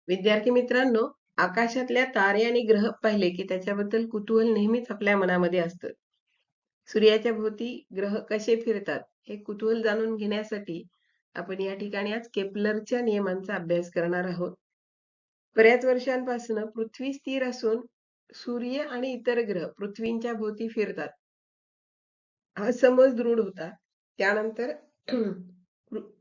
विद्यार्थी मित्रांनो, आकाशातल्या तारे आणि ग्रह पाहिले की त्याच्याबद्दल कुतूहल नेहमीच आपल्या मनामध्ये असतं. सूर्याच्या भोवती ग्रह कसे फिरतात हे कुतूहल जाणून घेण्यासाठी आपण या ठिकाणी आज केपलरच्या नियमांचा अभ्यास करणार आहोत. बऱ्याच वर्षांपासून पृथ्वी स्थिर असून सूर्य आणि इतर ग्रह पृथ्वीच्या भोवती फिरतात हा समज दृढ होता. त्यानंतर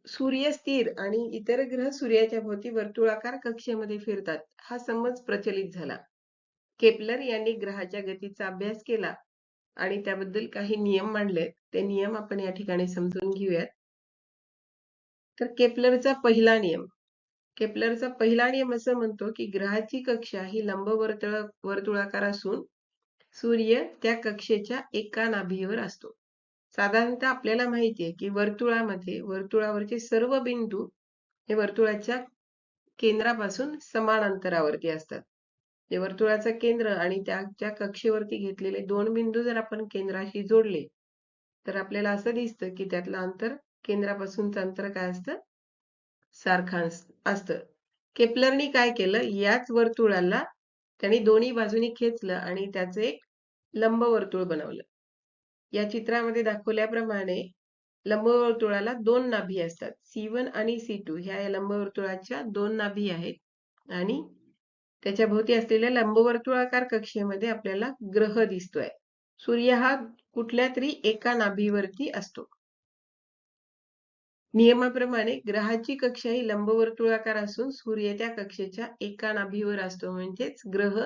सूर्य स्थिर आणि इतर ग्रह सूर्याच्या भोवती वर्तुळाकार कक्षेमध्ये फिरतात हा समज प्रचलित झाला. केपलर यांनी ग्रहाच्या गतीचा अभ्यास केला आणि त्याबद्दल काही नियम मांडले. ते नियम आपण या ठिकाणी समजून घेऊयात. तर केपलरचा पहिला नियम असं म्हणतो की ग्रहाची कक्षा ही वर्तुळाकार असून सूर्य त्या कक्षेच्या एका नाभीवर असतो. साधारणतः आपल्याला माहिती आहे की वर्तुळावरचे सर्व बिंदू हे वर्तुळाच्या केंद्रापासून समान अंतरावरती असतात. ते वर्तुळाचं केंद्र आणि त्याच्या कक्षेवरती घेतलेले दोन बिंदू जर आपण केंद्राशी जोडले तर आपल्याला असं दिसतं की त्यातलं अंतर केंद्रापासूनचं अंतर काय असतं, सारखं असतं. केपलरनी काय केलं, याच वर्तुळाला त्यांनी दोन्ही बाजूनी खेचलं आणि त्याचं एक लंबवर्तुळ बनवलं. या चित्रामध्ये दाखवल्याप्रमाणे लंबवर्तुळाला दोन नाभी असतात. C1 आणि C2 ह्या या लंबवर्तुळाच्या दोन नाभी आहेत आणि त्याच्या भोवती असलेल्या लंबवर्तुळाकार कक्षेमध्ये आपल्याला ग्रह दिसतोय. सूर्य हा कुठल्या तरी एका नाभीवरती असतो. नियमाप्रमाणे ग्रहाची कक्षा ही लंबवर्तुळाकार असून सूर्य त्या कक्षेच्या एका नाभीवर असतो. म्हणजेच ग्रह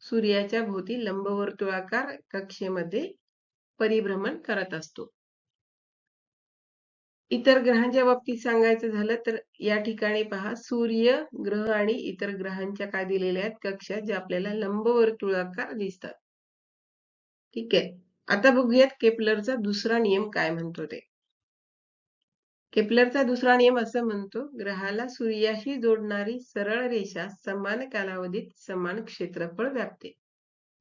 सूर्याच्या भोवती लंबवर्तुळाकार कक्षेमध्ये परिभ्रमण करत असतो. इतर ग्रहांच्या बाबतीत सांगायचं झालं तर या ठिकाणी पहा, सूर्य, ग्रह आणि इतर ग्रहांच्या काय दिलेल्या आहेत कक्षा, ज्या आपल्याला लंबवर्तुळाकार दिसतात. ठीक आहे. आता बघूयात केपलरचा दुसरा नियम काय म्हणतो ते. केपलरचा दुसरा नियम असं म्हणतो, ग्रहाला सूर्याशी जोडणारी सरळ रेषा समान कालावधीत समान क्षेत्रफळ व्यापते.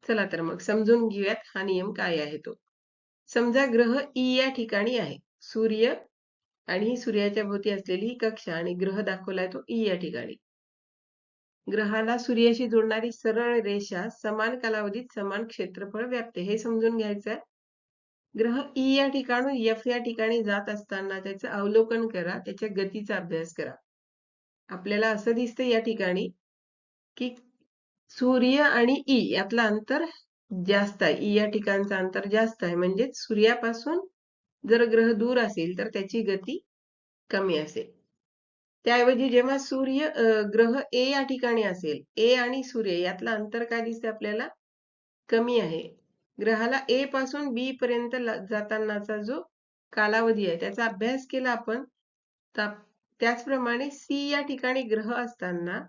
चला तर मग समजून घेऊयात हा नियम काय आहे तो. समजा ग्रह ई या ठिकाणी आहे. सूर्य आणि सूर्याच्या भोवती असलेली ही कक्षा आणि ग्रह दाखवलाय तो ई या ठिकाणी. ग्रहाला सूर्याशी जोडणारी सरळ रेषा समान कालावधीत समान क्षेत्रफळ व्यापते हे समजून घ्यायचंय. ग्रह ई या ठिकाणून F या ठिकाणी जात असताना त्याचं अवलोकन करा, त्याच्या गतीचा अभ्यास करा. आपल्याला असं दिसतं या ठिकाणी की सूर्य आणि ई यातलं अंतर जास्त आहे. ई या ठिकाणचं अंतर जास्त आहे, म्हणजे सूर्यापासून जर ग्रह दूर असेल तर त्याची गती कमी असेल. त्याऐवजी जेव्हा ग्रह ए या ठिकाणी असेल, ए आणि सूर्य यातलं अंतर काय दिसतं आपल्याला, कमी आहे. ग्रहाला ए पासून बी पर्यंत जातानाचा जो कालावधी आहे त्याचा अभ्यास केला आपण, त्याचप्रमाणे सी या ठिकाणी ग्रह असताना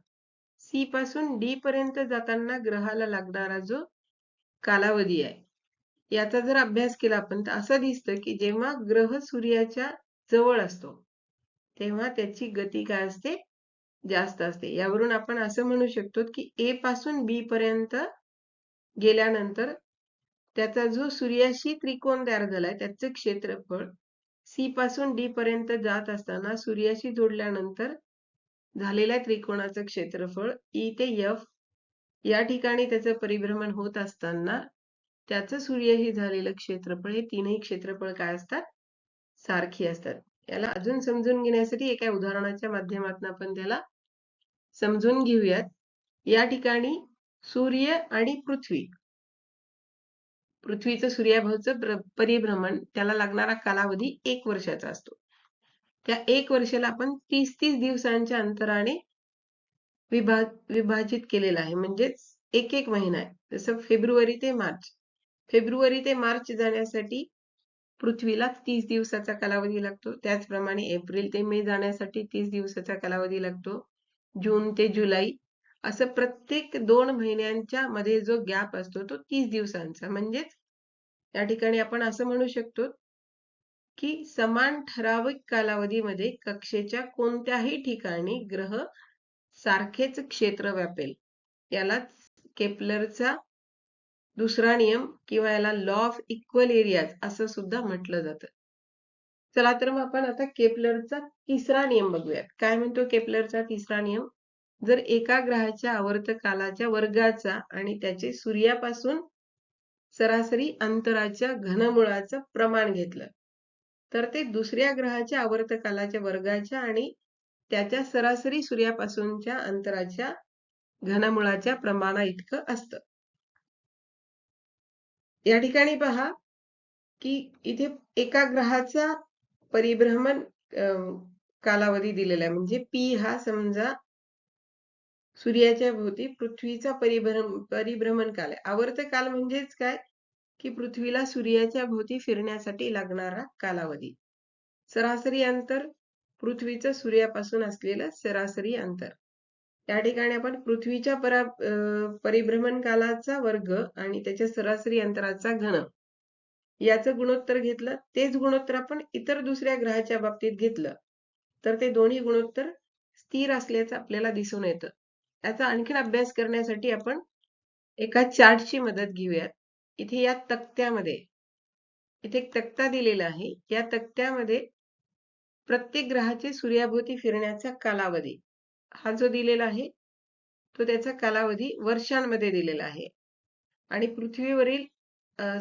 सी पासून डी पर्यंत जाताना ग्रहाला लागणारा जो कालावधी आहे याचा जर अभ्यास केला आपण तर असं दिसतं की जेव्हा ग्रह सूर्याच्या जवळ असतो तेव्हा त्याची गती काय असते, जास्त असते. यावरून आपण असं म्हणू शकतो की ए पासून बी पर्यंत गेल्यानंतर त्याचा जो सूर्याशी त्रिकोण तयार झालाय त्याचं क्षेत्रफळ सी पासून डी पर्यंत जात असताना सूर्याशी जोडल्यानंतर झालेल्या त्रिकोणाचं क्षेत्रफळ ई ते F या ठिकाणी त्याचं परिभ्रमण होत असताना त्याचं सूर्याशी झालेलं क्षेत्रफळ, हे तीनही क्षेत्रफळ काय असतात, सारखी असतात. याला अजून समजून घेण्यासाठी एका उदाहरणाच्या माध्यमातून आपण त्याला समजून घेऊयात. या ठिकाणी सूर्य आणि पृथ्वीचं सूर्याभोवचं परिभ्रमण त्याला लागणारा कालावधी 1 वर्षाचा असतो. त्या 1 वर्षाला आपण 30-30 दिवसांच्या अंतराने विभाजित केलेला आहे. म्हणजेच एक महिना आहे. जसं फेब्रुवारी ते मार्च जाण्यासाठी पृथ्वीला 30 दिवसाचा कालावधी लागतो. त्याचप्रमाणे एप्रिल ते मे जाण्यासाठी 30 दिवसाचा कालावधी लागतो. जून ते जुलै असं प्रत्येक 2 महिन्यांच्या मध्ये जो गॅप असतो तो 30 दिवसांचा. म्हणजेच या ठिकाणी आपण असं म्हणू शकतो की समान ठराविक कालावधीमध्ये कक्षेच्या कोणत्याही ठिकाणी ग्रह सारखेच क्षेत्र व्यापेल. यालाच केपलरचा दुसरा नियम किंवा याला लॉ ऑफ इक्वल एरियाज असं सुद्धा म्हटलं जातं. चला तर मग आपण आता केपलरचा तिसरा नियम बघूयात. काय म्हणतो केपलरचा तिसरा नियम. जर एका ग्रहाच्या आवर्त कालाच्या वर्गाचा आणि त्याचे सूर्यापासून सरासरी अंतराच्या घनमुळाचं प्रमाण घेतलं, तर ते दुसऱ्या ग्रहाच्या आवर्त कालाच्या वर्गाच्या आणि त्याच्या सरासरी सूर्यापासूनच्या अंतराच्या घनमुळाच्या प्रमाणा इतकं असतं. या ठिकाणी पहा की इथे एका ग्रहाचा परिभ्रमण कालावधी दिलेला आहे. म्हणजे पी हा समजा सूर्याच्या भोवती पृथ्वीचा परिभ्रमण काल आहे. आवर्त काल म्हणजेच काय की पृथ्वीला सूर्याच्या भोवती फिरण्यासाठी लागणारा कालावधी. सरासरी अंतर पृथ्वीचं सूर्यापासून असलेलं सरासरी अंतर. या ठिकाणी आपण पृथ्वीच्या परिभ्रमण कालाचा वर्ग आणि त्याच्या सरासरी अंतराचा घन याचं गुणोत्तर घेतलं. तेच गुणोत्तर आपण इतर दुसऱ्या ग्रहाच्या बाबतीत घेतलं तर ते दोन्ही गुणोत्तर स्थिर असल्याचं आपल्याला दिसून येतं. याचा आणखीन अभ्यास करण्यासाठी आपण एका चार्टची मदत घेऊयात. इथे या तक्त्यामध्ये इथे एक तक्ता दिलेला आहे. या तक्त्यामध्ये प्रत्येक ग्रहाचे सूर्याभोवती फिरण्याचा कालावधी हा जो दिलेला आहे तो त्याचा कालावधी वर्षांमध्ये दिलेला आहे आणि पृथ्वीवरील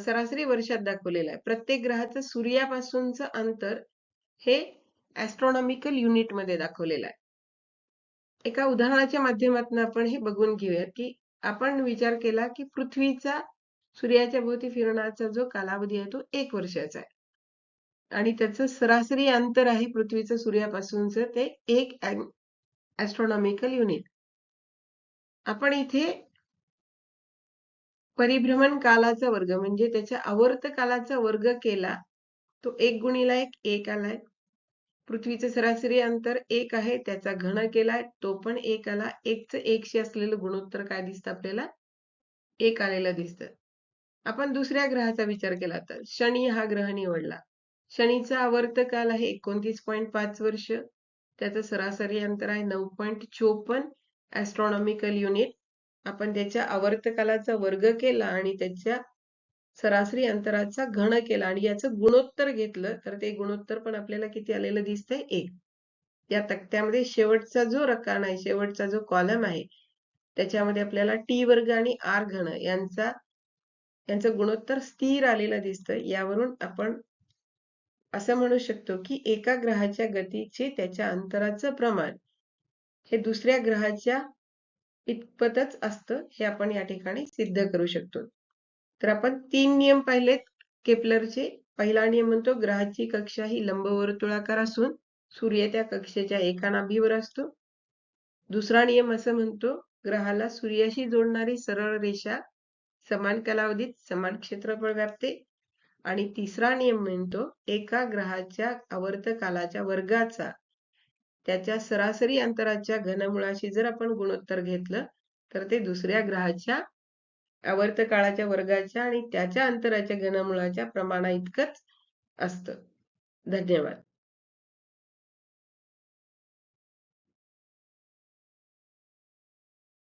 सरासरी वर्षात दाखवलेला आहे. प्रत्येक ग्रहाचं सूर्यापासूनचं अंतर हे ॲस्ट्रॉनॉमिकल युनिट मध्ये दाखवलेलं आहे. एका उदाहरणाच्या माध्यमातून आपण हे बघून घेऊयात की आपण विचार केला की पृथ्वीचा सूर्याच्या भोवती फिरण्याचा जो कालावधी आहे तो 1 वर्षाचा आहे आणि त्याचं सरासरी अंतर आहे पृथ्वीचं सूर्यापासूनचं ते 1 ॲस्ट्रॉनॉमिकल युनिट. आपण इथे परिभ्रमण कालाचा वर्ग म्हणजे त्याच्या आवर्त कालाचा वर्ग केला तो 1 गुणिला 1 आलाय. पृथ्वीचं सरासरी अंतर 1 आहे, त्याचा घन केलाय तो पण 1 आला. 1चं 1शी असलेलं गुणोत्तर काय दिसतं आपल्याला 1 आलेलं दिसतं. आपण दुसऱ्या ग्रहाचा विचार केला तर शनी हा ग्रह निवडला. शनीचा आवर्त काल आहे 29.5 वर्ष. त्याचं सरासरी अंतर आहे 9.54 ॲस्ट्रॉनॉमिकल युनिट. आपण त्याच्या आवर्त कालाचा वर्ग केला आणि त्याच्या सरासरी अंतराचा घन केला आणि याचं गुणोत्तर घेतलं तर ते गुणोत्तर पण आपल्याला किती आलेलं दिसतंय 1. या तक्त्यामध्ये शेवटचा जो रकाना आहे, शेवटचा जो कॉलम आहे त्याच्यामध्ये आपल्याला टी वर्ग आणि आर घन यांचं गुणोत्तर स्थिर आलेलं दिसतं. यावरून आपण असं म्हणू शकतो की एका ग्रहाच्या गतीचे त्याच्या अंतराचं प्रमाण हे दुसऱ्या ग्रहाच्या इतपतच असतं हे आपण या ठिकाणी सिद्ध करू शकतो. तर आपण 3 नियम पाहिलेत केपलरचे. पहिला नियम म्हणतो ग्रहाची कक्षा ही लंबवर्तुळाकार असून सूर्य त्या कक्षेच्या एका नाभीवर असतो. दुसरा नियम असं म्हणतो ग्रहाला सूर्याशी जोडणारी सरळ रेषा समान कालावधीत समान क्षेत्रफळ व्यापते. आणि तिसरा नियम म्हणतो एका ग्रहाच्या आवर्त कालाच्या वर्गाचा त्याच्या सरासरी अंतराच्या घनमुळाशी जर आपण गुणोत्तर घेतलं तर ते दुसऱ्या ग्रहाच्या आवर्त काळाच्या वर्गाच्या आणि त्याच्या अंतराच्या घनमुळाच्या प्रमाणा इतकंच असतं. धन्यवाद.